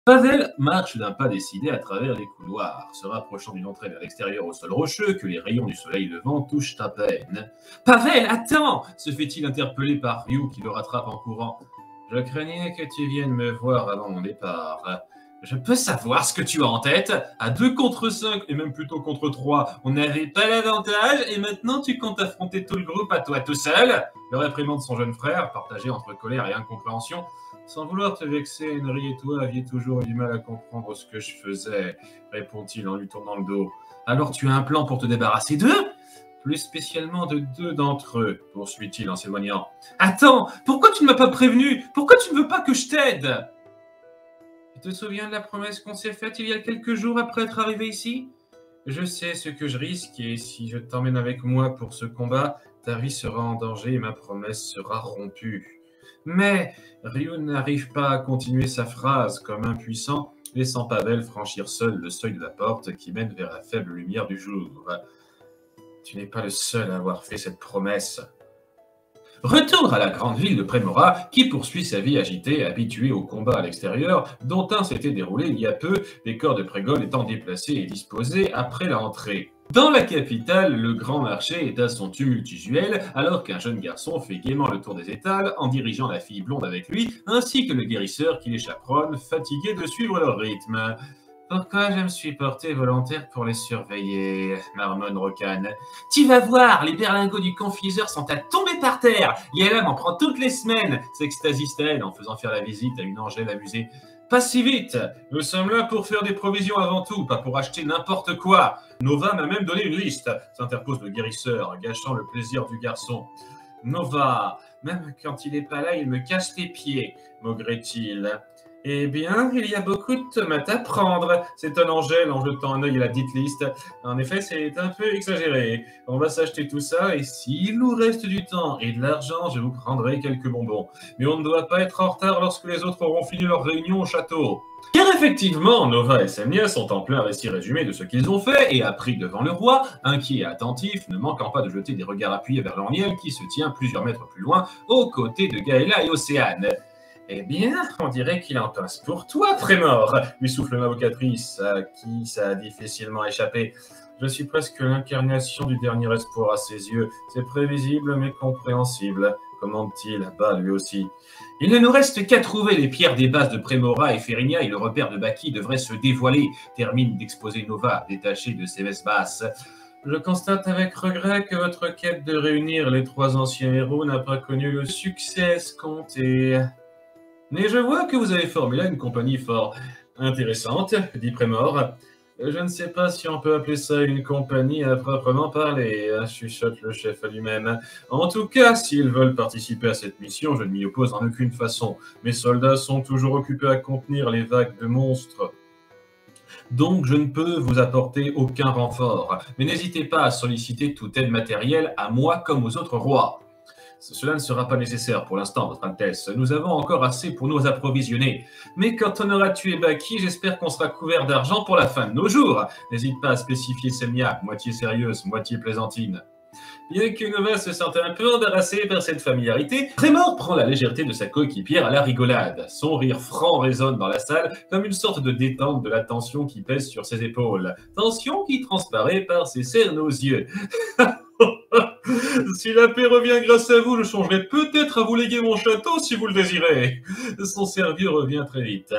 Pavel marche d'un pas décidé à travers les couloirs, se rapprochant d'une entrée vers l'extérieur au sol rocheux que les rayons du soleil levant touchent à peine. « Pavel, attends !» se fait-il interpeller par Ryu qui le rattrape en courant. « Je craignais que tu viennes me voir avant mon départ. Je peux savoir ce que tu as en tête? À 2 contre 5, et même plutôt contre 3, on n'avait pas l'avantage, et maintenant tu comptes affronter tout le groupe à toi tout seul ?» Le réprimande son jeune frère, partagé entre colère et incompréhension. « Sans vouloir te vexer, Henry et toi aviez toujours eu du mal à comprendre ce que je faisais, » répond-il en lui tournant le dos. « Alors tu as un plan pour te débarrasser d'eux? Plus spécialement de 2 d'entre eux, poursuit-il en s'éloignant. « Attends, pourquoi tu ne m'as pas prévenu? Pourquoi tu ne veux pas que je t'aide? » Tu te souviens de la promesse qu'on s'est faite il y a quelques jours après être arrivé ici? Je sais ce que je risque et si je t'emmène avec moi pour ce combat, ta vie sera en danger et ma promesse sera rompue. Mais Ryu n'arrive pas à continuer sa phrase comme impuissant, laissant Pavel franchir seul le seuil de la porte qui mène vers la faible lumière du jour. Tu n'es pas le seul à avoir fait cette promesse. Retour à la grande ville de Prémora, qui poursuit sa vie agitée, habituée au combat à l'extérieur, dont un s'était déroulé il y a peu, les corps de Prégol étant déplacés et disposés après l'entrée. Dans la capitale, le grand marché est à son tumulte usuel, alors qu'un jeune garçon fait gaiement le tour des étals en dirigeant la fille blonde avec lui, ainsi que le guérisseur qui les chaperonne, fatigué de suivre leur rythme. « Pourquoi je me suis porté volontaire pour les surveiller ?» marmonne Rokan. « Tu vas voir, les berlingots du confiseur sont à tomber par terre. Yella m'en prend toutes les semaines !» s'extasie-t-elle en faisant faire la visite à une Angèle amusée. « Pas si vite. Nous sommes là pour faire des provisions avant tout, pas pour acheter n'importe quoi. Nova m'a même donné une liste !» s'interpose le guérisseur, gâchant le plaisir du garçon. « Nova, même quand il n'est pas là, il me casse les pieds !» maugrait-il. Eh bien, il y a beaucoup de tomates à prendre, s'étonne Angèle en jetant un œil à la dite liste. En effet, c'est un peu exagéré. On va s'acheter tout ça et s'il nous reste du temps et de l'argent, je vous prendrai quelques bonbons. Mais on ne doit pas être en retard lorsque les autres auront fini leur réunion au château. Car effectivement, Nova et Semnia sont en plein récit résumé de ce qu'ils ont fait et appris devant le roi, inquiet et attentif, ne manquant pas de jeter des regards appuyés vers Lorniel qui se tient plusieurs mètres plus loin, aux côtés de Gaëla et Océane. « Eh bien, on dirait qu'il en passe pour toi, Prémor !» lui souffle l'invocatrice, à qui ça a difficilement échappé. « Je suis presque l'incarnation du dernier espoir à ses yeux. C'est prévisible mais compréhensible, » commande-t-il, bas lui aussi. « Il ne nous reste qu'à trouver les pierres des bases de Prémora et Férinia et le repère de Baki devrait se dévoiler, » termine d'exposer Nova, détachée de ses vestes basses. « Je constate avec regret que votre quête de réunir les 3 anciens héros n'a pas connu le succès escompté. » Mais je vois que vous avez formé là une compagnie fort intéressante, dit Prémor. Je ne sais pas si on peut appeler ça une compagnie à proprement parler, chuchote le chef à lui-même. En tout cas, s'ils veulent participer à cette mission, je ne m'y oppose en aucune façon. Mes soldats sont toujours occupés à contenir les vagues de monstres. Donc, je ne peux vous apporter aucun renfort. Mais n'hésitez pas à solliciter toute aide matérielle à moi comme aux autres rois. Cela ne sera pas nécessaire pour l'instant, Votre Altesse. Nous avons encore assez pour nous approvisionner. Mais quand on aura tué Baki, j'espère qu'on sera couvert d'argent pour la fin de nos jours. N'hésite pas à spécifier Semnia, moitié sérieuse, moitié plaisantine. Bien que Nova se sente un peu embarrassée par cette familiarité, Prémor prend la légèreté de sa coéquipière à la rigolade. Son rire franc résonne dans la salle comme une sorte de détente de la tension qui pèse sur ses épaules. Tension qui transparaît par ses cernes aux yeux. Si la paix revient grâce à vous, je changerai peut-être à vous léguer mon château si vous le désirez. Son service revient très vite.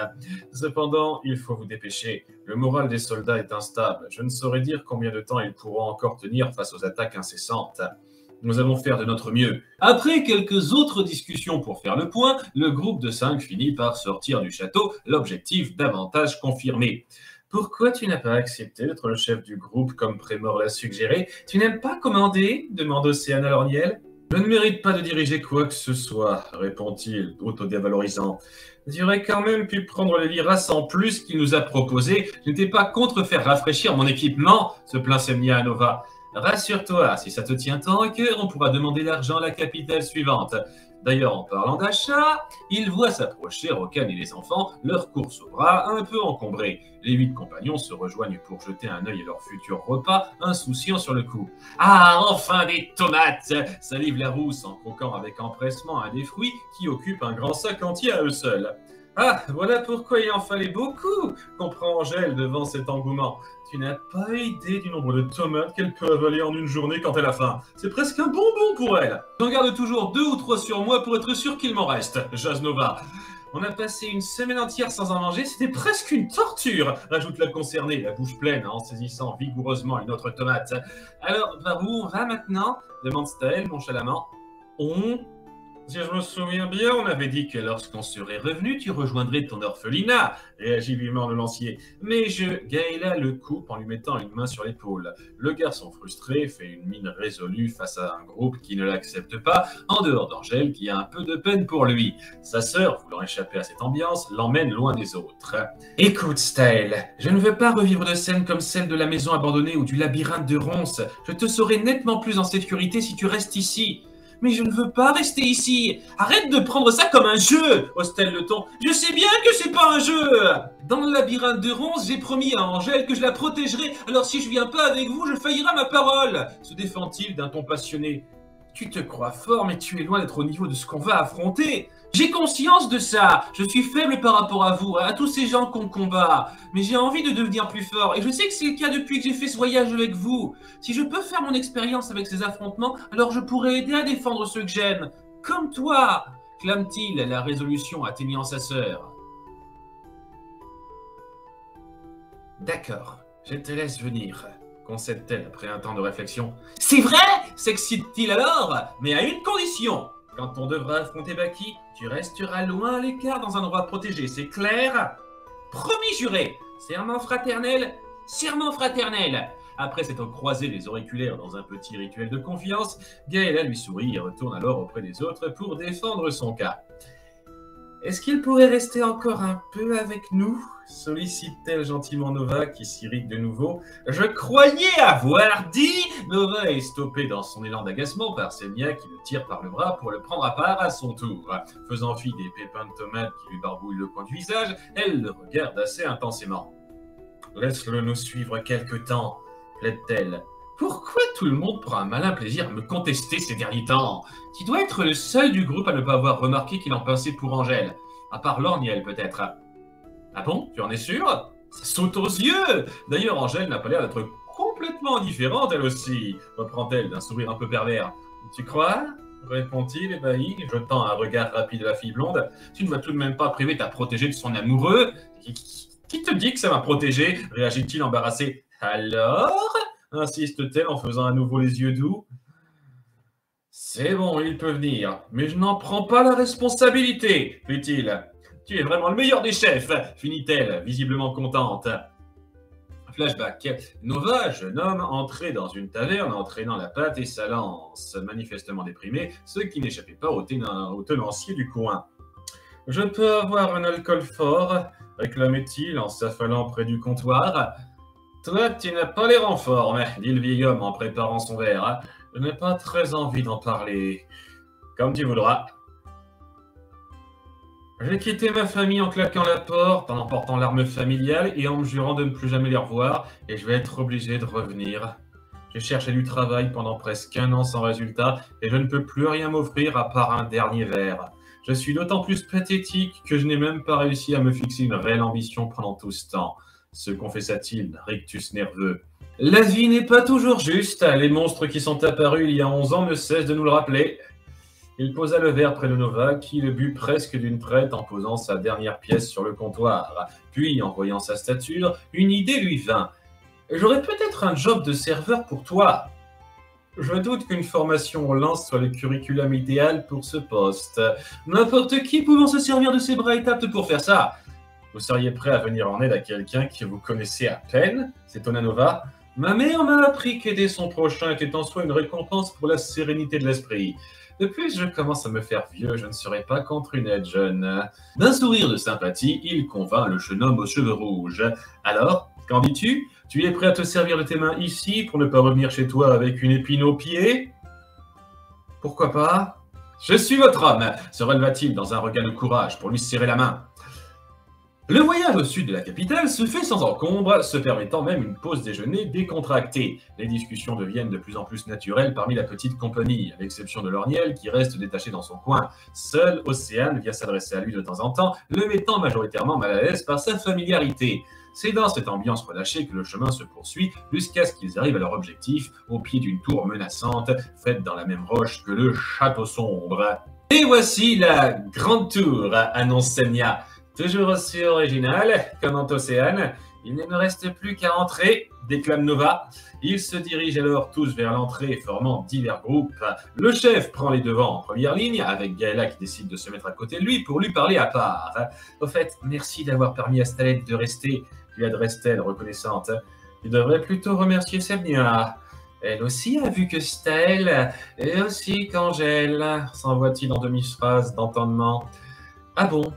Cependant, il faut vous dépêcher. Le moral des soldats est instable. Je ne saurais dire combien de temps ils pourront encore tenir face aux attaques incessantes. Nous allons faire de notre mieux. Après quelques autres discussions pour faire le point, le groupe de 5 finit par sortir du château, l'objectif davantage confirmé. Pourquoi tu n'as pas accepté d'être le chef du groupe comme Prémor l'a suggéré? Tu n'aimes pas commander? Demande Océane à Lorniel. Je ne mérite pas de diriger quoi que ce soit, répond-il, autodévalorisant. Tu aurais quand même pu prendre les liras en plus qu'il nous a proposé. Je n'étais pas contre faire rafraîchir mon équipement, se plaint Semnia à Nova. Rassure-toi, si ça te tient tant à cœur, on pourra demander l'argent à la capitale suivante. D'ailleurs, en parlant d'achat, il voit s'approcher Rokan et les enfants, leur course au bras un peu encombrée. Les 8 compagnons se rejoignent pour jeter un œil à leur futur repas, insouciants sur le coup. « Ah, enfin des tomates !» salive la rousse en croquant avec empressement un des fruits qui occupe un grand sac entier à eux seuls. « Ah, voilà pourquoi il en fallait beaucoup, comprend Angèle devant cet engouement. Tu n'as pas idée du nombre de tomates qu'elle peut avaler en une journée quand elle a faim. C'est presque un bonbon pour elle. J'en garde toujours 2 ou 3 sur moi pour être sûr qu'il m'en reste, jase Nova. On a passé une semaine entière sans en manger, c'était presque une torture, rajoute la concernée, la bouche pleine, en saisissant vigoureusement une autre tomate. Alors, par où on va maintenant demande Staël nonchalamment. Si je me souviens bien, on avait dit que lorsqu'on serait revenu, tu rejoindrais ton orphelinat, réagit vivement le lancier. Mais Gaëla le coupe en lui mettant une main sur l'épaule. Le garçon frustré fait une mine résolue face à un groupe qui ne l'accepte pas, en dehors d'Angèle qui a un peu de peine pour lui. Sa sœur, voulant échapper à cette ambiance, l'emmène loin des autres. Écoute, Staël, je ne veux pas revivre de scènes comme celle de la maison abandonnée ou du labyrinthe de Ronces. Je te saurai nettement plus en sécurité si tu restes ici. Mais je ne veux pas rester ici. Arrête de prendre ça comme un jeu, hostèle le ton. Je sais bien que c'est pas un jeu. Dans le labyrinthe de Ronces, j'ai promis à Angèle que je la protégerai. Alors si je viens pas avec vous, je faillirai à ma parole. Se défend-il d'un ton passionné. Tu te crois fort, mais tu es loin d'être au niveau de ce qu'on va affronter. J'ai conscience de ça. Je suis faible par rapport à vous, à tous ces gens qu'on combat. Mais j'ai envie de devenir plus fort. Et je sais que c'est le cas depuis que j'ai fait ce voyage avec vous. Si je peux faire mon expérience avec ces affrontements, alors je pourrais aider à défendre ceux que j'aime. Comme toi, clame-t-il, la résolution atteignant sa sœur. D'accord, je te laisse venir, concède-t-elle après un temps de réflexion. C'est vrai, s'excite-t-il alors, mais à une condition. Quand on devra affronter Baki, tu resteras loin à l'écart dans un endroit protégé, c'est clair? Promis juré. Serment fraternel, serment fraternel. Après s'être croisé les auriculaires dans un petit rituel de confiance, Gaëla lui sourit et retourne alors auprès des autres pour défendre son cas. Est-ce qu'il pourrait rester encore un peu avec nous? Sollicite-t-elle gentiment Nova qui s'irrite de nouveau. Je croyais avoir dit. Nova est stoppée dans son élan d'agacement par Senia qui le tire par le bras pour le prendre à part à son tour. Faisant fi des pépins de tomates qui lui barbouillent le coin du visage, elle le regarde assez intensément. Laisse-le nous suivre quelque temps, plaide-t-elle. Pourquoi tout le monde prend un malin plaisir à me contester ces derniers temps? Tu dois être le seul du groupe à ne pas avoir remarqué qu'il en passait pour Angèle. À part Lorniel, peut-être. Ah bon? Tu en es sûr? Ça saute aux yeux! D'ailleurs, Angèle n'a pas l'air d'être complètement indifférente, elle aussi, reprend-elle d'un sourire un peu pervers. Tu crois? Répond-il, ébahi, jetant un regard rapide à la fille blonde. Tu ne vas tout de même pas priver ta protégée de son amoureux? Qui te dit que ça m'a protégé? Réagit-il embarrassé. Alors? Insiste-t-elle en faisant à nouveau les yeux doux. C'est bon, il peut venir, mais je n'en prends pas la responsabilité, fait-il. Tu es vraiment le meilleur des chefs, finit-elle, visiblement contente. Flashback. Nova, jeune homme, entrait dans une taverne entraînant la patte et sa lance, manifestement déprimé, ce qui n'échappait pas au tenancier du coin. Je peux avoir un alcool fort, réclamait-il en s'affalant près du comptoir. Toi, tu n'as pas l'air en forme, dit le vieil homme en préparant son verre. Je n'ai pas très envie d'en parler. Comme tu voudras. J'ai quitté ma famille en claquant la porte, en emportant l'arme familiale et en me jurant de ne plus jamais les revoir, et je vais être obligé de revenir. J'ai cherché du travail pendant presque 1 an sans résultat, et je ne peux plus rien m'offrir à part un dernier verre. Je suis d'autant plus pathétique que je n'ai même pas réussi à me fixer une réelle ambition pendant tout ce temps. Se confessa-t-il d'un rictus nerveux. La vie n'est pas toujours juste, les monstres qui sont apparus il y a 11 ans ne cessent de nous le rappeler. Il posa le verre près de Nova, qui le but presque d'une traite en posant sa dernière pièce sur le comptoir. Puis, en voyant sa stature, une idée lui vint. « J'aurais peut-être un job de serveur pour toi. » Je doute qu'une formation au lance soit le curriculum idéal pour ce poste. N'importe qui pouvant se servir de ses bras est apte pour faire ça. Vous seriez prêt à venir en aide à quelqu'un que vous connaissez à peine? S'étonna Nova. Ma mère m'a appris qu'aider son prochain était en soi une récompense pour la sérénité de l'esprit. De plus, je commence à me faire vieux, je ne serai pas contre une aide jeune. D'un sourire de sympathie, il convainc le jeune homme aux cheveux rouges. Alors, qu'en dis-tu? Tu es prêt à te servir de tes mains ici pour ne pas revenir chez toi avec une épine au pied? Pourquoi pas? Je suis votre homme, se releva-t-il dans un regain de courage pour lui serrer la main. Le voyage au sud de la capitale se fait sans encombre, se permettant même une pause déjeuner décontractée. Les discussions deviennent de plus en plus naturelles parmi la petite compagnie, à l'exception de Lorniel qui reste détaché dans son coin. Seul Océane vient s'adresser à lui de temps en temps, le mettant majoritairement mal à l'aise par sa familiarité. C'est dans cette ambiance relâchée que le chemin se poursuit jusqu'à ce qu'ils arrivent à leur objectif, au pied d'une tour menaçante, faite dans la même roche que le château sombre. Et voici la grande tour, annonce Senya. Toujours aussi original, comment Océane. Il ne me reste plus qu'à entrer, déclame Nova. Ils se dirigent alors tous vers l'entrée, formant divers groupes. Le chef prend les devants en première ligne, avec Gaëla qui décide de se mettre à côté de lui pour lui parler à part. Au fait, merci d'avoir permis à Stalette de rester, lui adresse-t-elle reconnaissante. Tu devrais plutôt remercier Semnia. Elle aussi a vu que Staël, et aussi qu'Angèle, s'envoie-t-il en demi-phrase d'entendement. Ah bon?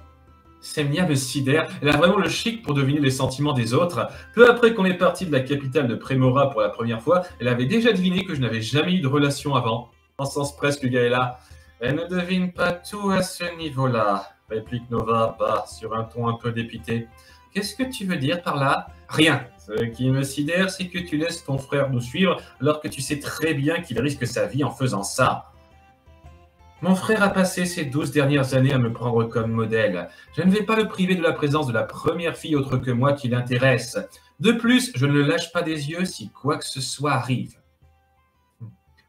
Semnia me sidère, elle a vraiment le chic pour deviner les sentiments des autres. Peu après qu'on est parti de la capitale de Prémora pour la première fois, elle avait déjà deviné que je n'avais jamais eu de relation avant. En sens presque Gaëla. Elle ne devine pas tout à ce niveau-là, réplique Nova, bas, sur un ton un peu dépité. Qu'est-ce que tu veux dire par là? Rien. Ce qui me sidère, c'est que tu laisses ton frère nous suivre alors que tu sais très bien qu'il risque sa vie en faisant ça. Mon frère a passé ces 12 dernières années à me prendre comme modèle. Je ne vais pas le priver de la présence de la première fille autre que moi qui l'intéresse. De plus, je ne le lâche pas des yeux si quoi que ce soit arrive.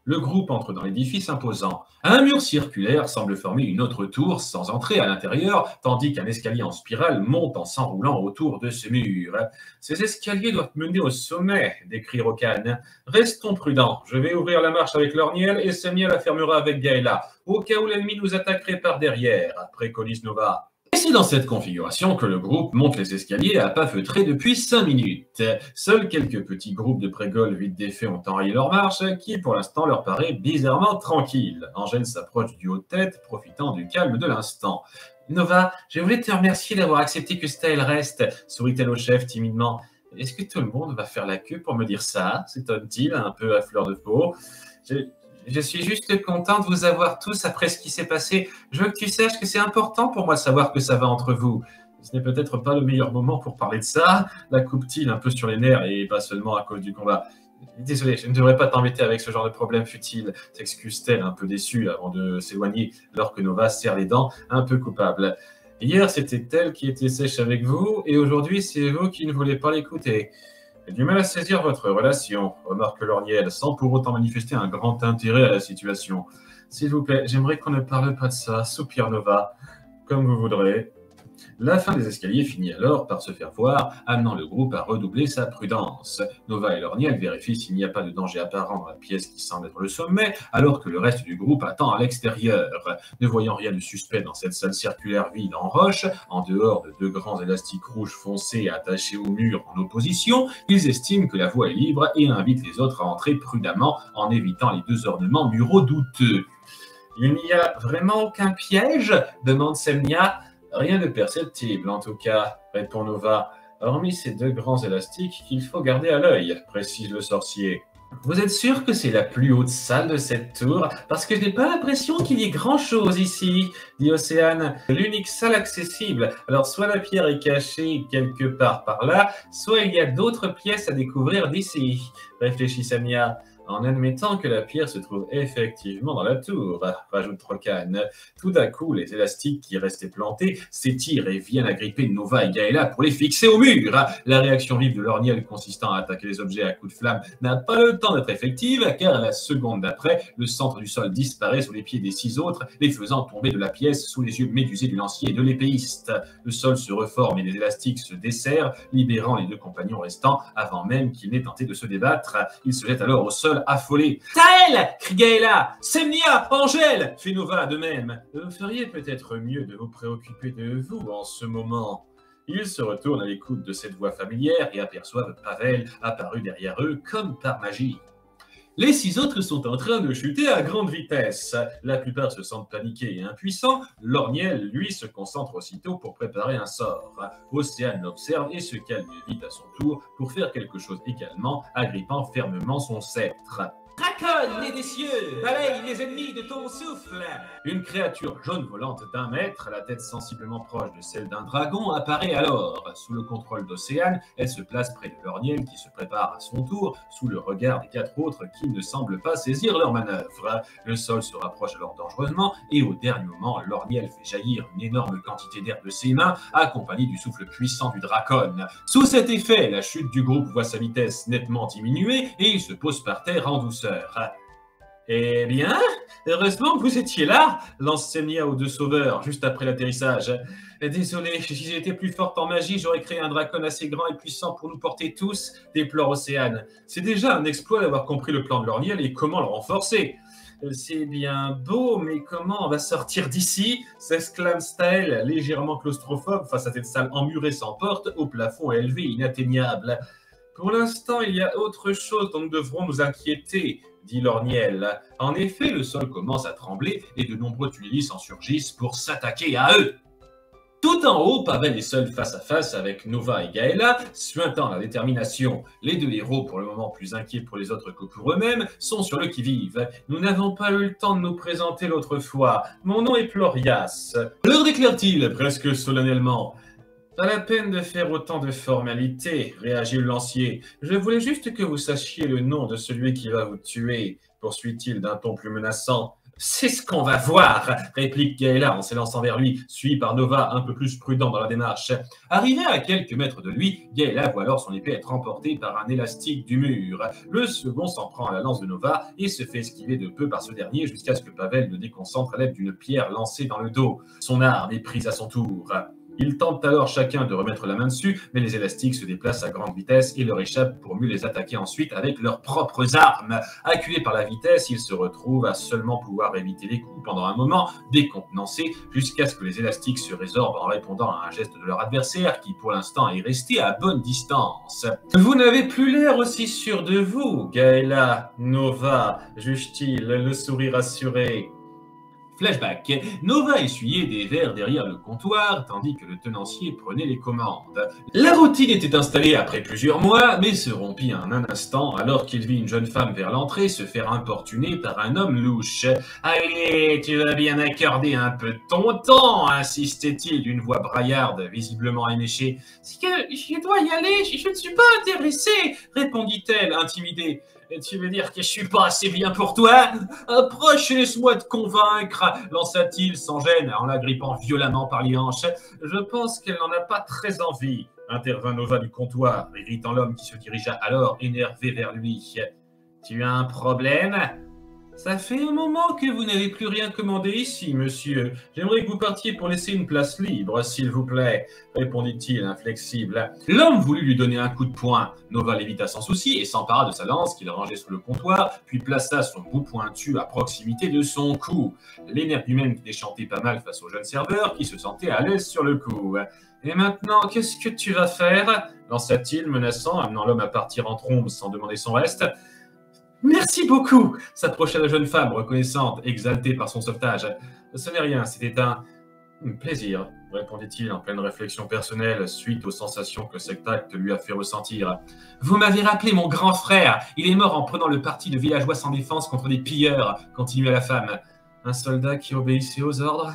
Le groupe entre dans l'édifice imposant. Un mur circulaire semble former une autre tour sans entrer à l'intérieur, tandis qu'un escalier en spirale monte en s'enroulant autour de ce mur. Ces escaliers doivent mener au sommet, décrit Rokan. Restons prudents. Je vais ouvrir la marche avec Lorniel et Semnia la fermera avec Gaëla, au cas où l'ennemi nous attaquerait par derrière, préconise Nova. Et c'est dans cette configuration que le groupe monte les escaliers à pas feutrés depuis 5 minutes. Seuls quelques petits groupes de prégoles vite défaits ont enrayé leur marche, qui pour l'instant leur paraît bizarrement tranquille. Angèle s'approche du haut de tête, profitant du calme de l'instant. Nova, je voulais te remercier d'avoir accepté que Staël reste, sourit-elle au chef timidement. Est-ce que tout le monde va faire la queue pour me dire ça? S'étonne-t-il, un peu à fleur de peau. Je suis juste content de vous avoir tous après ce qui s'est passé. Je veux que tu saches que c'est important pour moi de savoir que ça va entre vous. Ce n'est peut-être pas le meilleur moment pour parler de ça. La coupe-t-il un peu sur les nerfs et pas seulement à cause du combat. Désolé, je ne devrais pas t'embêter avec ce genre de problème futile, s'excuse-t-elle un peu déçue avant de s'éloigner, alors que Nova serre les dents, un peu coupable. Hier, c'était elle qui était sèche avec vous, et aujourd'hui, c'est vous qui ne voulez pas l'écouter. J'ai du mal à saisir votre relation, remarque Lorniel, sans pour autant manifester un grand intérêt à la situation. S'il vous plaît, j'aimerais qu'on ne parle pas de ça, soupire Nova. Comme vous voudrez. La fin des escaliers finit alors par se faire voir, amenant le groupe à redoubler sa prudence. Nova et Lorniel vérifient s'il n'y a pas de danger apparent dans la pièce qui semble être le sommet, alors que le reste du groupe attend à l'extérieur. Ne voyant rien de suspect dans cette salle circulaire vide en roche, en dehors de 2 grands élastiques rouges foncés attachés au mur en opposition, ils estiment que la voie est libre et invitent les autres à entrer prudemment en évitant les 2 ornements muraux douteux. Il n'y a vraiment aucun piège? Demande Semnia. Rien de perceptible, en tout cas, répond Nova, hormis ces 2 grands élastiques qu'il faut garder à l'œil, précise le sorcier. Vous êtes sûr que c'est la plus haute salle de cette tour? Parce que je n'ai pas l'impression qu'il y ait grand-chose ici, dit Océane. L'unique salle accessible. Alors soit la pierre est cachée quelque part par là, soit il y a d'autres pièces à découvrir d'ici, réfléchit Samia. En admettant que la pierre se trouve effectivement dans la tour, rajoute Rokan. Tout d'un coup, les élastiques qui restaient plantés s'étirent et viennent agripper Nova et Gaëla pour les fixer au mur. La réaction vive de Lorniel consistant à attaquer les objets à coups de flamme n'a pas le temps d'être effective, car à la seconde d'après, le centre du sol disparaît sous les pieds des 6 autres, les faisant tomber de la pièce sous les yeux médusés du lancier et de l'épéiste. Le sol se reforme et les élastiques se desserrent, libérant les 2 compagnons restants avant même qu'ils n'aient tenté de se débattre. Ils se jettent alors au sol affolé. Taël! Crie Gaëla. Semnia! Angèle! Fait Nova de même. Vous feriez peut-être mieux de vous préoccuper de vous en ce moment. Ils se retournent à l'écoute de cette voix familière et aperçoivent Pavel apparu derrière eux comme par magie. Les 6 autres sont en train de chuter à grande vitesse. La plupart se sentent paniqués et impuissants. Lorniel, lui, se concentre aussitôt pour préparer un sort. Océane l'observe et se calme vite à son tour pour faire quelque chose également, agrippant fermement son sceptre. Dracone des cieux, balaye les ennemis de ton souffle. Une créature jaune volante d'1 mètre, la tête sensiblement proche de celle d'un dragon, apparaît alors. Sous le contrôle d'Océane, elle se place près de Lorniel qui se prépare à son tour, sous le regard des 4 autres qui ne semblent pas saisir leur manœuvre. Le sol se rapproche alors dangereusement et au dernier moment, Lorniel fait jaillir une énorme quantité d'air de ses mains, accompagnée du souffle puissant du dracone. Sous cet effet, la chute du groupe voit sa vitesse nettement diminuer et il se pose par terre en douceur. « Eh bien, heureusement que vous étiez là !» lance Senia aux 2 sauveurs, juste après l'atterrissage. « Désolé, si j'étais plus forte en magie, j'aurais créé un dracone assez grand et puissant pour nous porter tous, » déplore Océane. C'est déjà un exploit d'avoir compris le plan de Lorniel et comment le renforcer. « C'est bien beau, mais comment on va sortir d'ici ?» s'exclame Staël, légèrement claustrophobe face à cette salle emmurée sans porte, au plafond élevé inatteignable. « Pour l'instant, il y a autre chose dont nous devrons nous inquiéter, » dit Lorniel. En effet, le sol commence à trembler et de nombreux tuiles s'en surgissent pour s'attaquer à eux. Tout en haut, Pavel est seul face à face avec Nova et Gaëla, suintant la détermination. Les 2 héros, pour le moment plus inquiets pour les autres que pour eux-mêmes, sont sur le qui-vive. Nous n'avons pas eu le temps de nous présenter l'autre fois. Mon nom est Plorias. Leur déclare-t-il presque solennellement. Pas la peine de faire autant de formalités, réagit le lancier. Je voulais juste que vous sachiez le nom de celui qui va vous tuer, poursuit-il d'un ton plus menaçant. C'est ce qu'on va voir, réplique Gaëla en s'élançant vers lui, suivi par Nova un peu plus prudent dans la démarche. Arrivé à quelques mètres de lui, Gaëla voit alors son épée être emportée par un élastique du mur. Le second s'en prend à la lance de Nova et se fait esquiver de peu par ce dernier jusqu'à ce que Pavel le déconcentre à l'aide d'une pierre lancée dans le dos. Son arme est prise à son tour. Ils tentent alors chacun de remettre la main dessus, mais les élastiques se déplacent à grande vitesse et leur échappent pour mieux les attaquer ensuite avec leurs propres armes. Acculés par la vitesse, ils se retrouvent à seulement pouvoir éviter les coups pendant un moment, décontenancés, jusqu'à ce que les élastiques se résorbent en répondant à un geste de leur adversaire qui pour l'instant est resté à bonne distance. Vous n'avez plus l'air aussi sûr de vous, Gaëla, Nova, juge-t-il, le sourire assuré. Flashback. Nova essuyait des verres derrière le comptoir, tandis que le tenancier prenait les commandes. La routine était installée après plusieurs mois, mais se rompit en un instant alors qu'il vit une jeune femme vers l'entrée se faire importuner par un homme louche. « Allez, tu vas bien accorder un peu de ton temps !» insistait-il d'une voix braillarde, visiblement éméchée. « C'est que je dois y aller, je ne suis pas intéressée !» répondit-elle, intimidée. « Tu veux dire que je suis pas assez bien pour toi? Approche et laisse-moi te convaincre !» lança-t-il sans gêne en la grippant violemment par les hanches. « Je pense qu'elle n'en a pas très envie !» intervint Nova du comptoir, irritant l'homme qui se dirigea alors énervé vers lui. « Tu as un problème? » « Ça fait un moment que vous n'avez plus rien commandé ici, monsieur. J'aimerais que vous partiez pour laisser une place libre, s'il vous plaît, » répondit-il, inflexible. L'homme voulut lui donner un coup de poing. Nova l'évita sans souci et s'empara de sa lance qu'il rangeait sous le comptoir, puis plaça son bout pointu à proximité de son cou. L'énergumène déchantait pas mal face au jeune serveur qui se sentait à l'aise sur le coup. « Et maintenant, qu'est-ce que tu vas faire » lança-t-il, menaçant, amenant l'homme à partir en trombe sans demander son reste. « Merci beaucoup !» s'approcha la jeune femme, reconnaissante, exaltée par son sauvetage. « Ce n'est rien, c'était un plaisir, » répondit-il en pleine réflexion personnelle, suite aux sensations que cet acte lui a fait ressentir. « Vous m'avez rappelé mon grand frère. Il est mort en prenant le parti de villageois sans défense contre des pilleurs, » continua la femme. « Un soldat qui obéissait aux ordres ?»«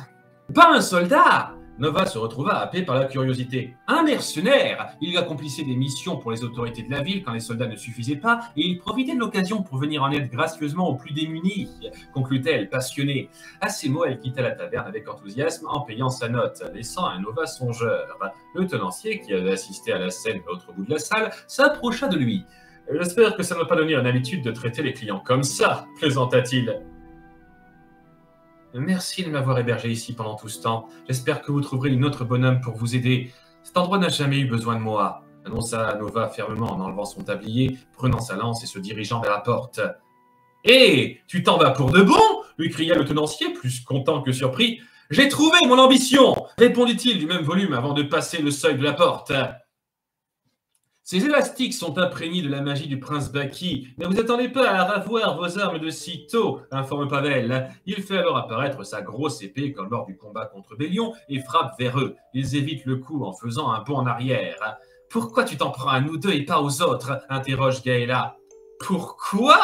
Pas un soldat !» Nova se retrouva happé par la curiosité. Un mercenaire! Il accomplissait des missions pour les autorités de la ville quand les soldats ne suffisaient pas, et il profitait de l'occasion pour venir en aide gracieusement aux plus démunis, conclut-elle, passionnée. À ces mots, elle quitta la taverne avec enthousiasme en payant sa note, laissant un Nova songeur. Le tenancier, qui avait assisté à la scène à l'autre bout de la salle, s'approcha de lui. « J'espère que ça ne va pas devenir une habitude de traiter les clients comme ça, » plaisanta-t-il. Merci de m'avoir hébergé ici pendant tout ce temps. J'espère que vous trouverez une autre bonhomme pour vous aider. Cet endroit n'a jamais eu besoin de moi, annonça Nova fermement en enlevant son tablier, prenant sa lance et se dirigeant vers la porte. « Hé, tu t'en vas pour de bon ?» lui cria le tenancier, plus content que surpris. « J'ai trouvé mon ambition !» répondit-il du même volume avant de passer le seuil de la porte. Ces élastiques sont imprégnés de la magie du prince Baki. Ne vous attendez pas à ravoir vos armes de sitôt, informe Pavel. Il fait alors apparaître sa grosse épée comme lors du combat contre Bélion et frappe vers eux. Ils évitent le coup en faisant un bond en arrière. « Pourquoi tu t'en prends à nous deux et pas aux autres ?» interroge Gaëla. « Pourquoi ?»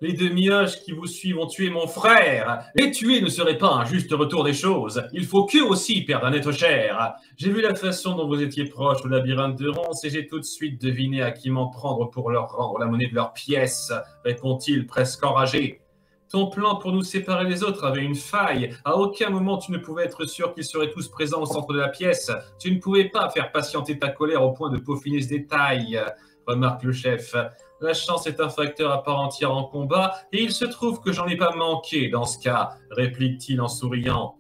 Les demi-haches qui vous suivent ont tué mon frère. Les tuer ne serait pas un juste retour des choses. Il faut qu'eux aussi perdent un être cher. J'ai vu la façon dont vous étiez proche au labyrinthe de ronces et j'ai tout de suite deviné à qui m'en prendre pour leur rendre la monnaie de leurs pièces, répond-il presque enragé. Ton plan pour nous séparer des autres avait une faille. À aucun moment tu ne pouvais être sûr qu'ils seraient tous présents au centre de la pièce. Tu ne pouvais pas faire patienter ta colère au point de peaufiner ce détail, remarque le chef. La chance est un facteur à part entière en combat, et il se trouve que j'en ai pas manqué dans ce cas, réplique-t-il en souriant.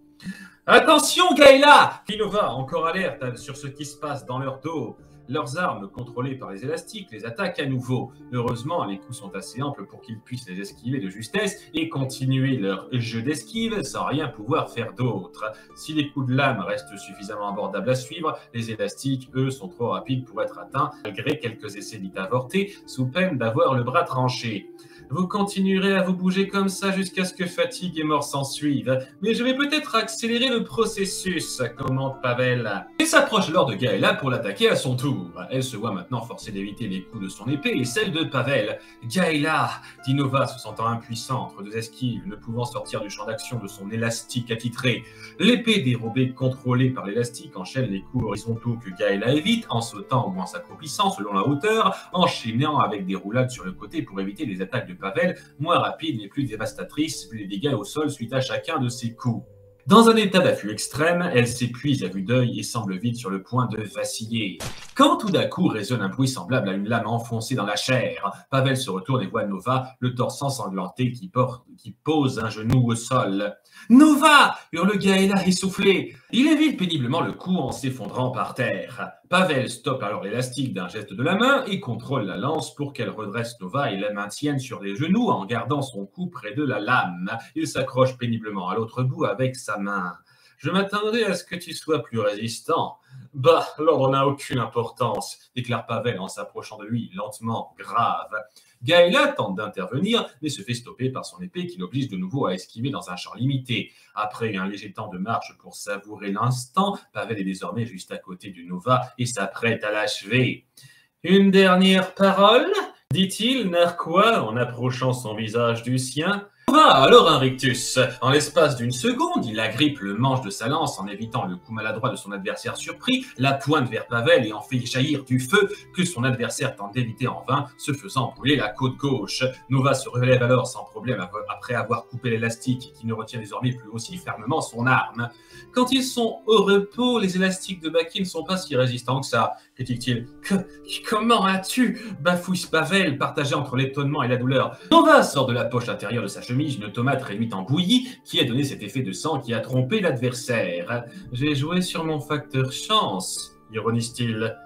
Attention, Gaëla! Nova, encore alerte sur ce qui se passe dans leur dos. Leurs armes, contrôlées par les élastiques, les attaquent à nouveau. Heureusement, les coups sont assez amples pour qu'ils puissent les esquiver de justesse et continuer leur jeu d'esquive sans rien pouvoir faire d'autre. Si les coups de lame restent suffisamment abordables à suivre, les élastiques, eux, sont trop rapides pour être atteints, malgré quelques essais vite avortés, sous peine d'avoir le bras tranché. Vous continuerez à vous bouger comme ça jusqu'à ce que fatigue et mort s'en suivent. Mais je vais peut-être accélérer le processus, commente Pavel. Il s'approche alors de Gaëla pour l'attaquer à son tour. Elle se voit maintenant forcée d'éviter les coups de son épée et celle de Pavel. Gaëla, dit Nova, se sentant impuissant entre deux esquives, ne pouvant sortir du champ d'action de son élastique attitré. L'épée dérobée contrôlée par l'élastique enchaîne les coups horizontaux que Gaëla évite, en sautant ou en s'accroupissant selon la hauteur, enchaînant avec des roulades sur le côté pour éviter les attaques de Pavel, moins rapides mais plus dévastatrices, vu les dégâts au sol suite à chacun de ses coups. Dans un état d'affût extrême, elle s'épuise à vue d'œil et semble vite sur le point de vaciller. Quand tout d'un coup résonne un bruit semblable à une lame enfoncée dans la chair, Pavel se retourne et voit Nova, le torse ensanglanté qui pose un genou au sol. « Nova !» hurle Gaëla essoufflé. Il évite péniblement le coup en s'effondrant par terre. Pavel stoppe alors l'élastique d'un geste de la main et contrôle la lance pour qu'elle redresse Nova et la maintienne sur les genoux en gardant son cou près de la lame. Il s'accroche péniblement à l'autre bout avec sa main. « Je m'attendais à ce que tu sois plus résistant. »« Bah, l'ordre n'a aucune importance, » déclare Pavel en s'approchant de lui, lentement, grave. Gaëla tente d'intervenir, mais se fait stopper par son épée qui l'oblige de nouveau à esquiver dans un champ limité. Après un léger temps de marche pour savourer l'instant, Pavel est désormais juste à côté du Nova et s'apprête à l'achever. « Une dernière parole ?» dit-il, narquois, en approchant son visage du sien. Nova a alors un rictus. En l'espace d'une seconde, il agrippe le manche de sa lance en évitant le coup maladroit de son adversaire surpris, la pointe vers Pavel et en fait jaillir du feu que son adversaire tente d'éviter en vain, se faisant brûler la côte gauche. Nova se relève alors sans problème après avoir coupé l'élastique qui ne retient désormais plus aussi fermement son arme. Quand ils sont au repos, les élastiques de Baki ne sont pas si résistants que ça, critique-t-il. Comment as-tu bafouille Pavel, partagé entre l'étonnement et la douleur. Nova sort de la poche intérieure de sa chemise une tomate réduite en bouillie qui a donné cet effet de sang qui a trompé l'adversaire. J'ai joué sur mon facteur chance, ironise-t-il.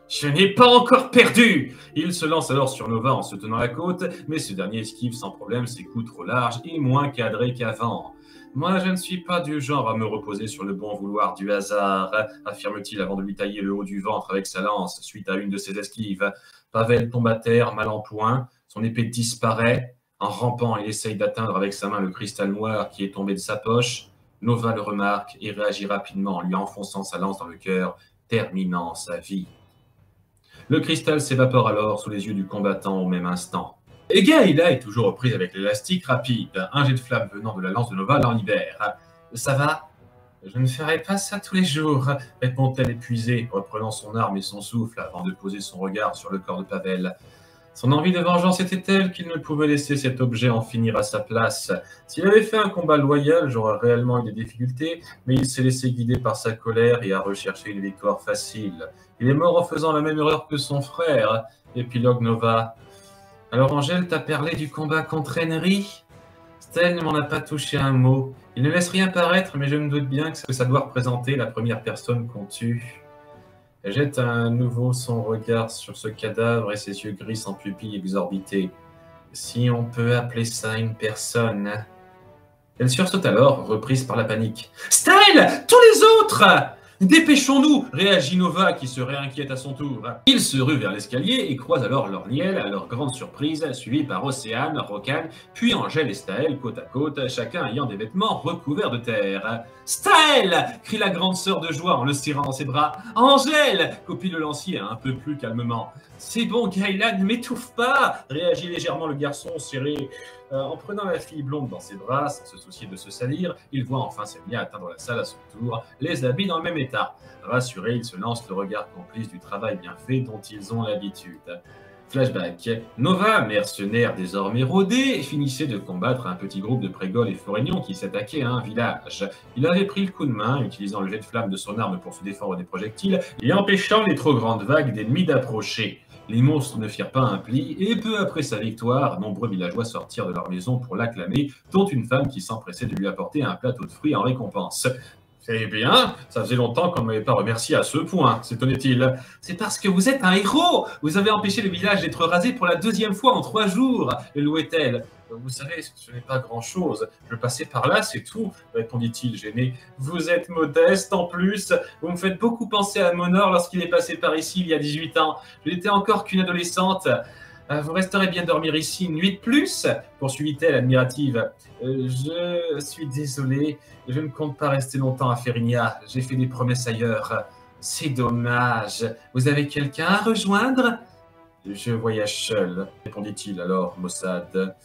Je n'ai pas encore perdu. Il se lance alors sur Nova en se tenant la côte, mais ce dernier esquive sans problème ses coups trop larges et moins cadrés qu'avant. Moi, je ne suis pas du genre à me reposer sur le bon vouloir du hasard, affirme-t-il avant de lui tailler le haut du ventre avec sa lance suite à une de ses esquives. Pavel tombe à terre, mal en point, son épée disparaît. En rampant, il essaye d'atteindre avec sa main le cristal noir qui est tombé de sa poche. Nova le remarque et réagit rapidement en lui enfonçant sa lance dans le cœur, terminant sa vie. Le cristal s'évapore alors sous les yeux du combattant au même instant. Et Gaëla est toujours aux prises avec l'élastique rapide. Un jet de flamme venant de la lance de Nova l'en libère. « Ça va ? Je ne ferai pas ça tous les jours, » répond-elle épuisée, reprenant son arme et son souffle avant de poser son regard sur le corps de Pavel. Son envie de vengeance était telle qu'il ne pouvait laisser cet objet en finir à sa place. S'il avait fait un combat loyal, j'aurais réellement eu des difficultés, mais il s'est laissé guider par sa colère et a recherché une victoire facile. Il est mort en faisant la même erreur que son frère, épilogue Nova. Alors Angèle t'a parlé du combat contre Henry ? Stel ne m'en a pas touché un mot. Il ne laisse rien paraître, mais je me doute bien que ça doit représenter la première personne qu'on tue. Elle jette à nouveau son regard sur ce cadavre et ses yeux gris sans pupilles exorbités. Si on peut appeler ça une personne. Elle sursaute alors, reprise par la panique. « Style ! Tous les autres !» Dépêchons-nous, réagit Nova qui se réinquiète à son tour. Ils se ruent vers l'escalier et croisent alors Lorniel, à leur grande surprise, suivis par Océane, Rokan, puis Angèle et Staël côte à côte, chacun ayant des vêtements recouverts de terre. Staël crie la grande sœur de joie en le serrant dans ses bras. Angèle copie le lancier un peu plus calmement. C'est bon, Gaëla, ne m'étouffe pas réagit légèrement le garçon serré. En prenant la fille blonde dans ses bras, sans se soucier de se salir, il voit enfin Semnia atteindre la salle à son tour, les habits dans le même état. Rassuré, il se lance le regard complice du travail bien fait dont ils ont l'habitude. Flashback. Nova, mercenaire désormais rodé, finissait de combattre un petit groupe de prégols et forégnons qui s'attaquaient à un village. Il avait pris le coup de main, utilisant le jet de flamme de son arme pour se défendre des projectiles et empêchant les trop grandes vagues d'ennemis d'approcher. Les monstres ne firent pas un pli, et peu après sa victoire, nombreux villageois sortirent de leur maison pour l'acclamer, dont une femme qui s'empressait de lui apporter un plateau de fruits en récompense. Eh bien, ça faisait longtemps qu'on ne m'avait pas remercié à ce point, s'étonnait-il. C'est parce que vous êtes un héros. Vous avez empêché le village d'être rasé pour la 2e fois en 3 jours, le louait-elle. Vous savez, ce n'est pas grand-chose. Je passais par là, c'est tout, répondit-il gêné. Vous êtes modeste en plus. Vous me faites beaucoup penser à Monor lorsqu'il est passé par ici il y a 18 ans. Je n'étais encore qu'une adolescente. Vous resterez bien dormir ici une nuit de plus, poursuivit-elle admirative. Je suis désolé, je ne compte pas rester longtemps à Férinia. J'ai fait des promesses ailleurs. C'est dommage. Vous avez quelqu'un à rejoindre? Je voyage seul, répondit-il alors, Mossad.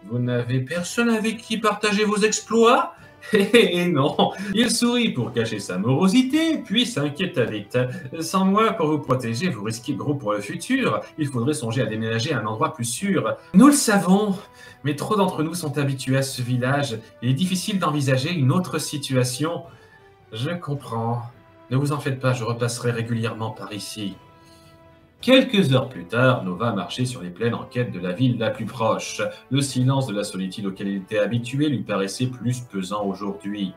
Vous n'avez personne avec qui partager vos exploits? Eh non, il sourit pour cacher sa morosité, puis s'inquiéta vite. Sans moi pour vous protéger, vous risquez gros pour le futur. Il faudrait songer à déménager à un endroit plus sûr. Nous le savons, mais trop d'entre nous sont habitués à ce village. Il est difficile d'envisager une autre situation. Je comprends. Ne vous en faites pas, je repasserai régulièrement par ici. Quelques heures plus tard, Nova marchait sur les plaines en quête de la ville la plus proche. Le silence de la solitude auquel il était habitué lui paraissait plus pesant aujourd'hui.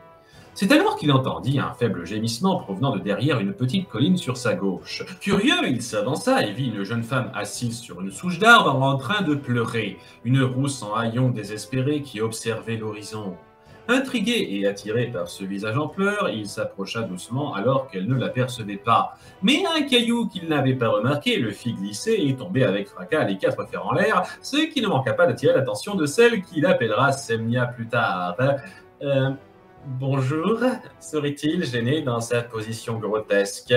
C'est alors qu'il entendit un faible gémissement provenant de derrière une petite colline sur sa gauche. Curieux, il s'avança et vit une jeune femme assise sur une souche d'arbre en train de pleurer, une rousse en haillons désespérée qui observait l'horizon. Intrigué et attiré par ce visage en pleurs, il s'approcha doucement alors qu'elle ne l'apercevait pas. Mais un caillou qu'il n'avait pas remarqué le fit glisser et tomber avec fracas les 4 fers en l'air, ce qui ne manqua pas d'attirer l'attention de celle qu'il appellera Semnia plus tard. Bonjour, serait-il gêné dans sa position grotesque.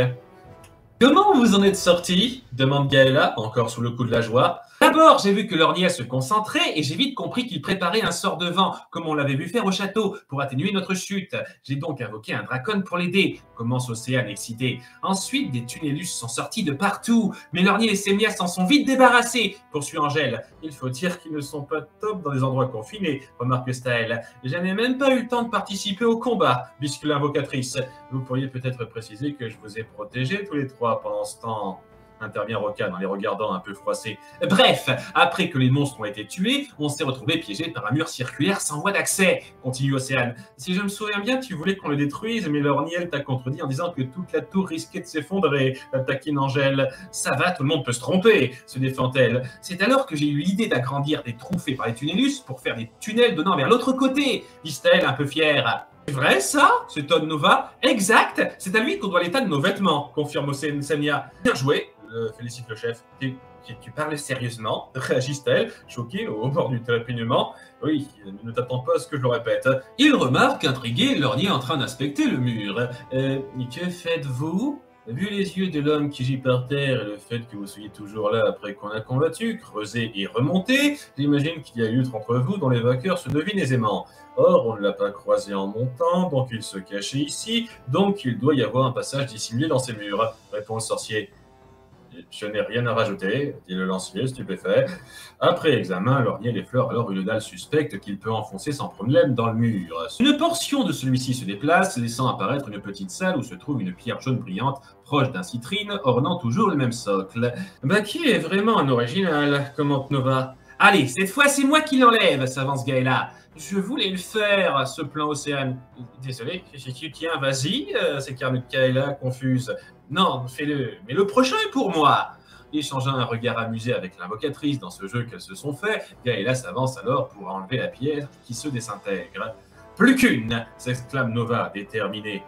Comment vous en êtes sorti demande Gaëla, encore sous le coup de la joie. D'abord, j'ai vu que Lorniel se concentrait et j'ai vite compris qu'il préparait un sort de vent, comme on l'avait vu faire au château, pour atténuer notre chute. J'ai donc invoqué un dracon pour l'aider, commence Océane excité. Ensuite, des Tunnelus sont sortis de partout, mais Lorniel et Semnia s'en sont vite débarrassés, poursuit Angèle. Il faut dire qu'ils ne sont pas top dans les endroits confinés, remarque Staël. Je n'ai même pas eu le temps de participer au combat, puisque l'invocatrice. Vous pourriez peut-être préciser que je vous ai protégés tous les 3 pendant ce temps. Intervient Rokan en les regardant un peu froissés. Bref, après que les monstres ont été tués, on s'est retrouvé piégé par un mur circulaire sans voie d'accès, continue Océane. Si je me souviens bien, tu voulais qu'on le détruise, mais Lorniel t'a contredit en disant que toute la tour risquait de s'effondrer, taquine Angèle. Ça va, tout le monde peut se tromper, se défend-elle. C'est alors que j'ai eu l'idée d'agrandir des trous faits par les Tunnelus pour faire des tunnels donnant vers l'autre côté, dit-elle un peu fière. C'est vrai ça s'étonne Nova. Exact, c'est à lui qu'on doit l'état de nos vêtements, confirme Semnia. Bien joué, félicite le chef. Tu parles sérieusement réagit-elle, choquée au bord du trépignement. Oui, ne t'attends pas à ce que je le répète. Il remarque, intrigué, Lornier en train d'inspecter le mur. Que faites-vous? Vu les yeux de l'homme qui gît par terre et le fait que vous soyez toujours là après qu'on a combattu, creusé et remonté, j'imagine qu'il y a eu entre vous dont les vainqueurs se devinent aisément. Or, on ne l'a pas croisé en montant, donc il se cachait ici, donc il doit y avoir un passage dissimulé dans ces murs, répond le sorcier. Je n'ai rien à rajouter, dit le lancier, stupéfait. Après examen, Lorniel effleure alors une dalle suspecte qu'il peut enfoncer sans problème dans le mur. Une portion de celui-ci se déplace, laissant apparaître une petite salle où se trouve une pierre jaune brillante, proche d'un citrine, ornant toujours le même socle. Qui est vraiment un original, commente Nova. Allez, cette fois c'est moi qui l'enlève, s'avance Gaëla. Je voulais le faire, se plaint Océane. Désolé, tiens, vas-y, s'écarte Gaëla, confuse. Non, fais-le, mais le prochain est pour moi. Échangeant un regard amusé avec l'invocatrice dans ce jeu qu'elles se sont fait, Gaëla s'avance alors pour enlever la pierre qui se désintègre. Plus qu'une, s'exclame Nova, déterminée.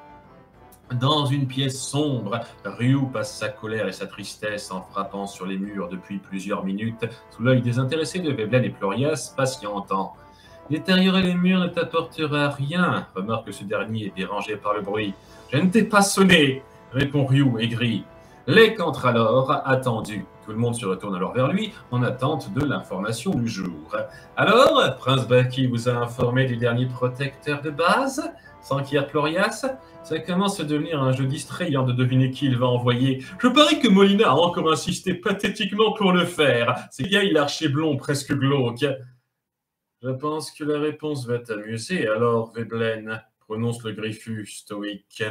Dans une pièce sombre, Ryu passe sa colère et sa tristesse en frappant sur les murs depuis plusieurs minutes, sous l'œil désintéressé de Veblen et Florias, patientant. Détériorer les murs ne t'apportera rien, remarque ce dernier, dérangé par le bruit. Je ne t'ai pas sonné, répond Ryu, aigri. Lek entre alors, attendu. Tout le monde se retourne alors vers lui, en attente de l'information du jour. Alors, Prince Baki vous a informé du dernier protecteur de base? S'enquiert Florias. Ça commence à devenir un jeu distrayant de deviner qui il va envoyer. Je parie que Molina a encore insisté pathétiquement pour le faire. C'est gars, il archer blond presque glauque. Je pense que la réponse va t'amuser alors, Veblen, prononce le Griffu stoïque.